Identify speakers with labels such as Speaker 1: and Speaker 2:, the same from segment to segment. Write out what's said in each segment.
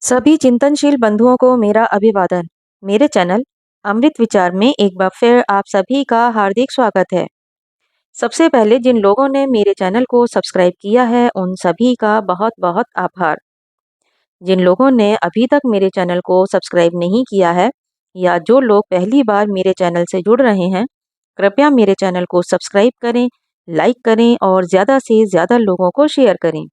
Speaker 1: सभी चिंतनशील बंधुओं को मेरा अभिवादन। मेरे चैनल अमृत विचार में एक बार फिर आप सभी का हार्दिक स्वागत है। सबसे पहले जिन लोगों ने मेरे चैनल को सब्सक्राइब किया है उन सभी का बहुत बहुत आभार। जिन लोगों ने अभी तक मेरे चैनल को सब्सक्राइब नहीं किया है या जो लोग पहली बार मेरे चैनल से जुड़ रहे हैं, कृपया मेरे चैनल को सब्सक्राइब करें, लाइक करें और ज़्यादा से ज़्यादा लोगों को शेयर करें,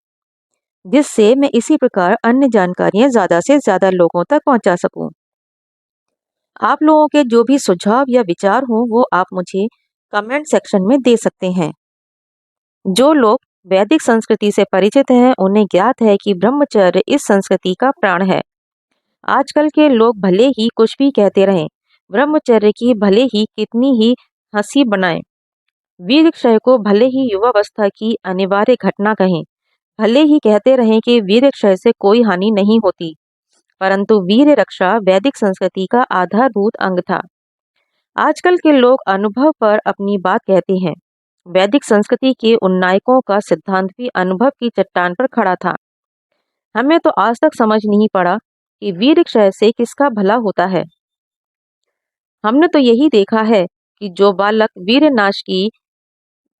Speaker 1: जिससे मैं इसी प्रकार अन्य जानकारियाँ ज़्यादा से ज़्यादा लोगों तक पहुँचा सकूँ। आप लोगों के जो भी सुझाव या विचार हों वो आप मुझे कमेंट सेक्शन में दे सकते हैं। जो लोग वैदिक संस्कृति से परिचित हैं उन्हें ज्ञात है कि ब्रह्मचर्य इस संस्कृति का प्राण है। आजकल के लोग भले ही कुछ भी कहते रहें, ब्रह्मचर्य की भले ही कितनी ही हंसी बनाएं, वीर क्षय को भले ही युवावस्था की अनिवार्य घटना कहें, भले ही कहते रहें कि वीर क्षय से कोई हानि नहीं होती, परंतु वीर रक्षा वैदिक संस्कृति का आधारभूत अंग था। आजकल के लोग अनुभव पर अपनी बात कहते हैं। वैदिक संस्कृति के उन नायकों का सिद्धांत भी अनुभव की चट्टान पर खड़ा था। हमें तो आज तक समझ नहीं पड़ा कि वीर क्षय से किसका भला होता है। हमने तो यही देखा है कि जो बालक वीर नाश की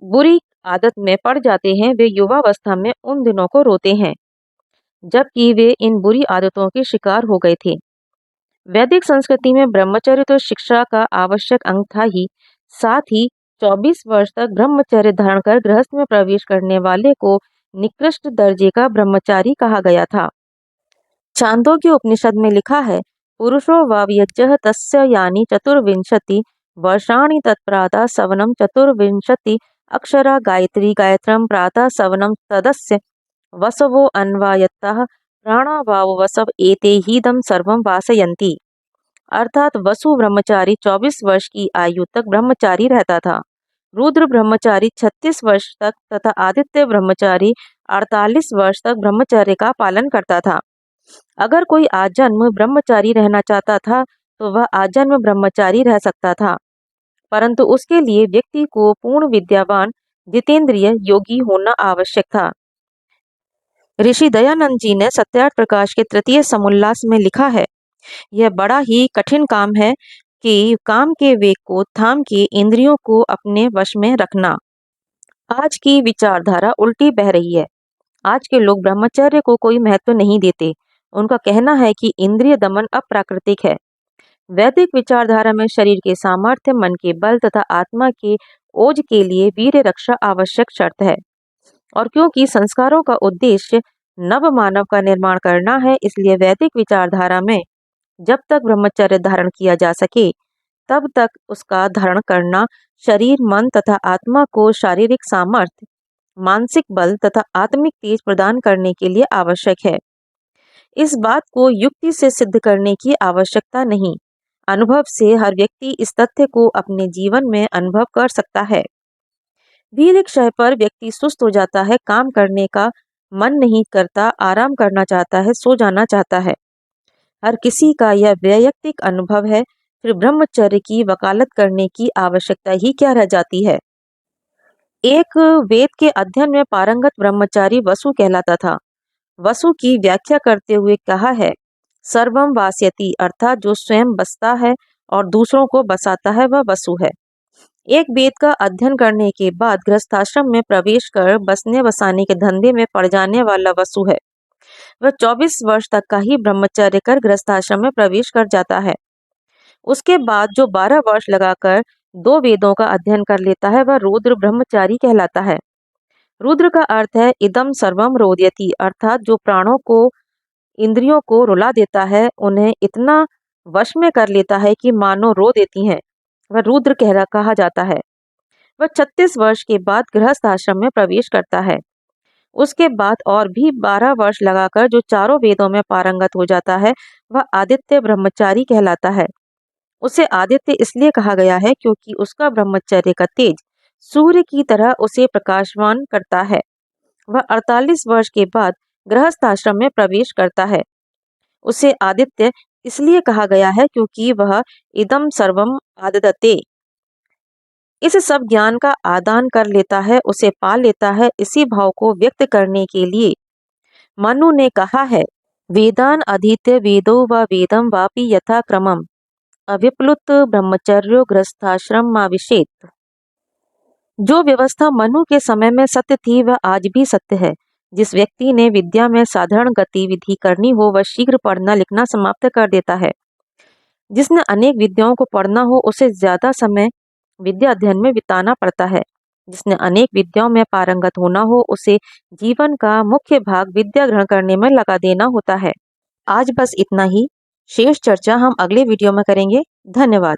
Speaker 1: बुरी आदत में पड़ जाते हैं वे युवावस्था में उन दिनों को रोते हैं, जबकि वे इन बुरी आदतों के शिकार हो गए थे। वैदिक संस्कृति में ब्रह्मचर्य तो शिक्षा का आवश्यक अंग था ही, साथ ही 24 वर्ष तक ब्रह्मचर्य धारण कर गृहस्थ में प्रवेश करने वाले को निकृष्ट दर्जे का ब्रह्मचारी कहा गया था। छांदोग्य उपनिषद में लिखा है, पुरुषो वाव्यज्यः तस्य यानि चतुर्विंशति वर्षाणि तत्प्रातः सवनम चतुर्विंशति अक्षरा गायत्री गायत्रम प्रातः सवनम तदस्य वसवो अन्वायत्तः प्राणावाव वसव एते हीदम सर्वम वासयन्ति। अर्थात वसु ब्रह्मचारी 24 वर्ष की आयु तक ब्रह्मचारी रहता था, रुद्र ब्रह्मचारी 36 वर्ष तक तथा आदित्य ब्रह्मचारी 48 वर्ष तक ब्रह्मचर्य का पालन करता था। अगर कोई आजन्म ब्रह्मचारी रहना चाहता था तो वह आजन्म ब्रह्मचारी रह सकता था, परंतु उसके लिए व्यक्ति को पूर्ण विद्यावान जितेंद्रिय योगी होना आवश्यक था। ऋषि दयानंद जी ने सत्यार्थ प्रकाश के तृतीय समुल्लास में लिखा है, यह बड़ा ही कठिन काम है कि काम के वेग को थाम के इंद्रियों को अपने वश में रखना। आज की विचारधारा उल्टी बह रही है। आज के लोग ब्रह्मचर्य को कोई महत्व नहीं देते। उनका कहना है कि इंद्रिय दमन अप्राकृतिक है। वैदिक विचारधारा में शरीर के सामर्थ्य, मन के बल तथा आत्मा के ओज के लिए वीर रक्षा आवश्यक शर्त है। और क्योंकि संस्कारों का उद्देश्य नव मानव का निर्माण करना है, इसलिए वैदिक विचारधारा में जब तक ब्रह्मचर्य धारण किया जा सके तब तक उसका धारण करना शरीर, मन तथा आत्मा को शारीरिक सामर्थ्य, मानसिक बल तथा आत्मिक तेज प्रदान करने के लिए आवश्यक है। इस बात को युक्ति से सिद्ध करने की आवश्यकता नहीं, अनुभव से हर व्यक्ति इस तथ्य को अपने जीवन में अनुभव कर सकता है। वीर क्षय पर व्यक्ति सुस्त हो जाता है, काम करने का मन नहीं करता, आराम करना चाहता है, सो जाना चाहता है। हर किसी का यह वैयक्तिक अनुभव है, फिर ब्रह्मचर्य की वकालत करने की आवश्यकता ही क्या रह जाती है। एक वेद के अध्ययन में पारंगत ब्रह्मचारी वसु कहलाता था। वसु की व्याख्या करते हुए कहा है, सर्वम वास्यति, अर्थात जो स्वयं बसता है और दूसरों को बसाता है वह वसु है। एक वेद का अध्ययन करने के बाद गृहस्थाश्रम में प्रवेश कर बसने बसाने के धंधे में पड़ जाने वाला वसु है। वह 24 वर्ष तक का ही ब्रह्मचर्य कर गृहस्थाश्रम में प्रवेश कर जाता है। उसके बाद जो 12 वर्ष लगाकर 2 वेदों का अध्ययन कर लेता है वह रुद्र ब्रह्मचारी कहलाता है। रुद्र का अर्थ है इदम सर्वम रोदयति, अर्थात जो प्राणों को, इंद्रियों को रुला देता है, उन्हें इतना वश में कर लेता है कि मानो रो देती हैं, वह रुद्र कहा जाता है। वह 36 वर्ष के बाद गृहस्थ आश्रम में प्रवेश करता है। उसके बाद और भी 12 वर्ष लगाकर जो चारों वेदों में पारंगत हो जाता है वह आदित्य ब्रह्मचारी कहलाता है। उसे आदित्य इसलिए कहा गया है क्योंकि उसका ब्रह्मचर्य का तेज सूर्य की तरह उसे प्रकाशवान करता है। वह 48 वर्ष के बाद गृहस्थ आश्रम में प्रवेश करता है। उसे आदित्य इसलिए कहा गया है क्योंकि वह इदम सर्वम आददते, इस सब ज्ञान का आदान कर लेता है, उसे पा लेता है। इसी भाव को व्यक्त करने के लिए मनु ने कहा है, वेदान अधीत्य वेदो व वेदम वापि यथा क्रमम अविप्लुत ब्रह्मचर्यो गृहस्थाश्रम माविशेत। जो व्यवस्था मनु के समय में सत्य थी वह आज भी सत्य है। जिस व्यक्ति ने विद्या में साधारण गतिविधि करनी हो वह शीघ्र पढ़ना लिखना समाप्त कर देता है। जिसने अनेक विद्याओं को पढ़ना हो उसे ज्यादा समय विद्या अध्ययन में बिताना पड़ता है। जिसने अनेक विद्याओं में पारंगत होना हो उसे जीवन का मुख्य भाग विद्या ग्रहण करने में लगा देना होता है। आज बस इतना ही। शेष चर्चा हम अगले वीडियो में करेंगे। धन्यवाद।